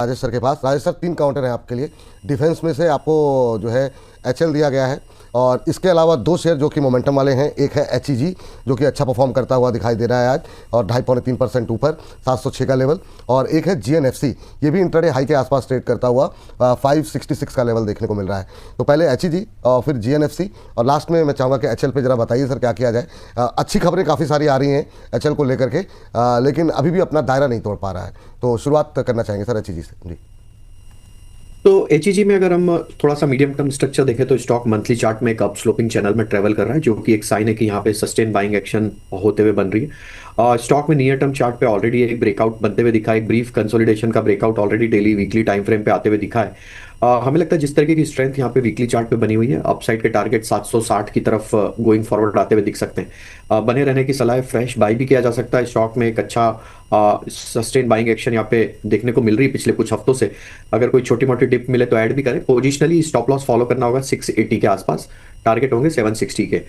Rajesh sir के पास। Rajesh sir, 3 counter हैं आपके लिए। डिफेंस में से आपको जो है एचएल दिया गया है, और इसके अलावा 2 शेयर जो कि मोमेंटम वाले हैं। एक है एचईजी जो कि अच्छा परफॉर्म करता हुआ दिखाई दे रहा है आज, और 2.5-3% ऊपर 706 का लेवल। और एक है जीएनएफसी, ये भी इंट्राडे हाई के आसपास ट्रेड करता हुआ 566 का लेवल देखने को मिल रहा है। तो पहले एचईजी और फिर जीएनएफसी, और लास्ट में मैं चाहूँगा कि एचएल पे जरा बताइए सर क्या किया जाए। अच्छी खबरें काफ़ी सारी आ रही हैं एचएल को लेकर के, लेकिन अभी भी अपना दायरा नहीं तोड़ पा रहा है। तो शुरुआत करना चाहेंगे सर एचईजी से जी। तो एचईजी में अगर हम थोड़ा सा मीडियम टर्म स्ट्रक्चर देखें तो स्टॉक मंथली चार्ट में एक अप स्लोपिंग चैनल में ट्रेवल कर रहा है, जो कि एक साइन है कि यहाँ पे सस्टेन बाइंग एक्शन होते हुए बन रही है। स्टॉक में नियर टर्म चार्ट पे ऑलरेडी एक ब्रेकआउट बनते हुए दिखा है, एक ब्रीफ कंसोलिडेशन का breakout already daily weekly time frame पे आते हुए दिखा है। हमें लगता है जिस तरीके की स्ट्रेंथ यहाँ पे वीकली चार्ट पे बनी हुई है, अपसाइड के टारगेट 760 की तरफ गोइंग फॉरवर्ड आते हुए दिख सकते हैं। बने रहने की सलाह है, फ्रेश बाई भी किया जा सकता है। स्टॉक में एक अच्छा सस्टेन बाइंग एक्शन यहाँ पे देखने को मिल रही है पिछले कुछ हफ्तों से। अगर कोई छोटी मोटी डिप मिले तो ऐड भी करें। पोजिशनली स्टॉप लॉस फॉलो करना होगा 680 के आसपास, टारगेट होंगे 760 के।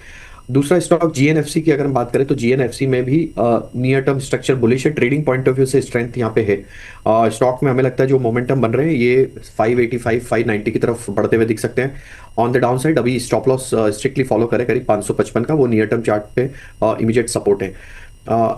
दूसरा स्टॉक जीएनएफसी की अगर हम बात करें तो जीएनएफसी में भी नियर टर्म स्ट्रक्चर बुलिश है, ट्रेडिंग पॉइंट ऑफ व्यू से स्ट्रेंथ यहाँ पे है। स्टॉक में हमें लगता है जो मोमेंटम बन रहे हैं ये 585 590 की तरफ बढ़ते हुए दिख सकते हैं। ऑन द डाउन साइड अभी स्टॉप लॉस स्ट्रिक्टली फॉलो करें करीब 555 का, वो नियर टर्म चार्ट पे इमीडिएट सपोर्ट है।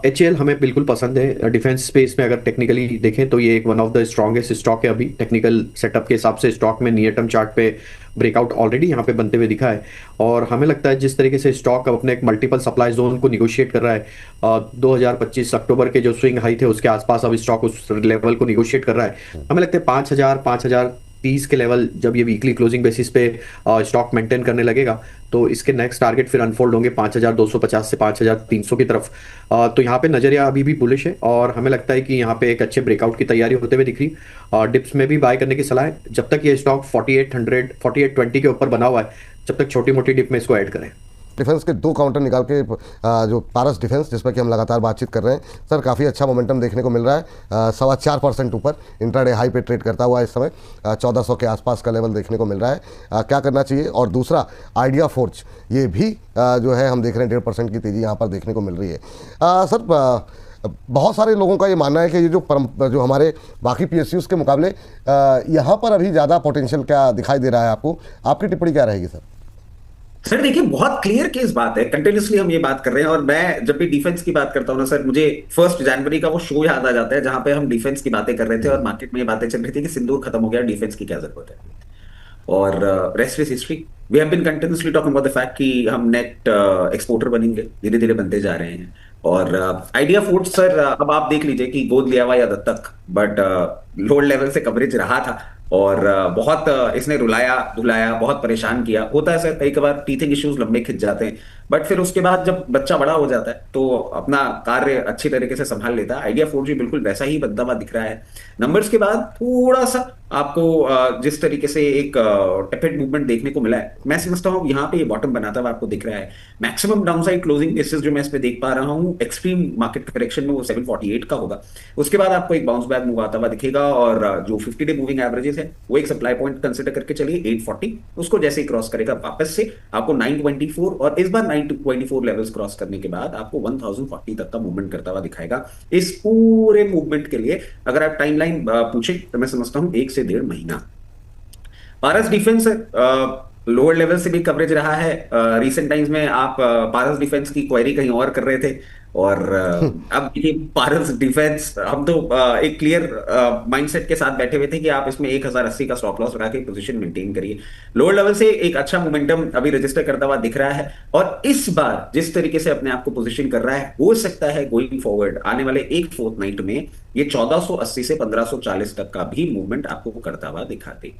एचएल हमें बिल्कुल पसंद है। डिफेंस स्पेस में अगर टेक्निकली देखें तो ये एक one of the strongest stock है अभी टेक्निकल सेटअप के हिसाब से। स्टॉक में नियर टर्म चार्ट पे ब्रेकआउट ऑलरेडी यहाँ पे बनते हुए दिखा है, और हमें लगता है जिस तरीके से स्टॉक अब अपने एक मल्टीपल सप्लाई जोन को निगोशिएट कर रहा है, 2025 अक्टूबर के जो स्विंग हाई थे उसके आसपास अब स्टॉक उस लेवल को निगोशिएट कर रहा है। हमें लगता है 5030 के लेवल जब ये वीकली क्लोजिंग बेसिस पे स्टॉक मेंटेन करने लगेगा तो इसके नेक्स्ट टारगेट फिर अनफोल्ड होंगे 5250 से 5300 की तरफ। तो यहाँ पे नजरिया अभी भी बुलिश है, और हमें लगता है कि यहाँ पे एक अच्छे ब्रेकआउट की तैयारी होते हुए दिख रही। डिप्स में भी बाय करने की सलाह है जब तक ये स्टॉक 4820 के ऊपर बना हुआ है, जब तक छोटी मोटी डिप में इसको ऐड करें। डिफेंस के 2 काउंटर निकाल के जो पारस डिफेंस जिस पर कि हम लगातार बातचीत कर रहे हैं सर, काफ़ी अच्छा मोमेंटम देखने को मिल रहा है। 4.25% ऊपर इंट्राडे हाई पे ट्रेड करता हुआ इस समय 1400 के आसपास का लेवल देखने को मिल रहा है। क्या करना चाहिए? और दूसरा आइडिया फोर्ज, ये भी जो है हम देख रहे हैं 1.5% की तेज़ी यहाँ पर देखने को मिल रही है। सर, बहुत सारे लोगों का ये मानना है कि ये जो हमारे बाकी पीएसयूज़ के मुकाबले यहाँ पर अभी ज़्यादा पोटेंशियल क्या दिखाई दे रहा है आपको? आपकी टिप्पणी क्या रहेगी सर? सर देखिए, बहुत क्लियर केस बात है, कंटिन्यूसली हम ये बात कर रहे हैं। और मैं जब भी डिफेंस की बात करता हूँ ना सर, मुझे 1 जनवरी का वो शो याद आ जाता है जहां पे हम डिफेंस की बातें कर रहे थे और मार्केट में ये बातें चल रही थी कि सिंदूर खत्म हो गया, डिफेंस की क्या जरूरत है। और rest is history. We have been continuously talking about the fact कि हम नेट एक्सपोर्टर बनेंगे, धीरे धीरे बनते जा रहे हैं। और आइडिया फूड सर, अब आप देख लीजिए कि गोद लिया हुआ या दत्तक, बट लोड लेवल से कवरेज रहा था, और बहुत इसने रुलाया धुलाया, बहुत परेशान किया। होता है सर, कई कबार टीथिंग इश्यूज लंबे खिंच जाते हैं, बट फिर उसके बाद जब बच्चा बड़ा हो जाता है तो अपना कार्य अच्छी तरीके से संभाल लेता है। आइडिया 4G बिल्कुल वैसा ही बनता हुआ दिख रहा है। नंबर्स के बाद थोड़ा सा आपको जिस तरीके से एक टेपेड मूवमेंट देखने को मिला है, मैं समझता हूँ यहाँ पे ये बॉटम बनाता हुआ आपको दिख रहा है। मैक्सिमम डाउनसाइड क्लोजिंग बेसिस जो मैं इसमें देख पा रहा हूँ एक्सट्रीम मार्केट करेक्शन में वो 748 का होगा। उसके बाद आपको एक बाउंस बैक मूव आता हुआ दिखेगा, और जो 50 डे मूविंग एवरेजेस है वो एक सप्लाई पॉइंट कंसिडर करके चलिए 840, उसको जैसे ही क्रॉस करेगा वापस से आपको 924, और इस बार 924 लेवल्स क्रॉस करने के बाद आपको 1040 तक का मूवमेंट करता हुआ दिखाएगा। इस पूरे मूवमेंट के लिए अगर आप टाइमलाइन पूछें तो मैं समझता हूं 1 से 1.5 महीना। पारस डिफेंस लोअर लेवल से भी कवरेज रहा है। रिसेंट टाइम्स में आप पारस डिफेंस की क्वेरी कहीं और कर रहे थे, और अब ये पारस डिफेंस हम तो एक क्लियर माइंडसेट के साथ बैठे हुए थे कि आप इसमें 1080 का स्टॉप लॉस लगा के पोजीशन मेंटेन करिए। लोअर लेवल से एक अच्छा मोमेंटम अभी रजिस्टर करता हुआ दिख रहा है, और इस बार जिस तरीके से अपने आप को पोजीशन कर रहा है, हो सकता है गोइंग फॉरवर्ड आने वाले एक फोर्थ नाइट में ये 1480 से 1540 तक का भी मूवमेंट आपको करता हुआ दिखाते।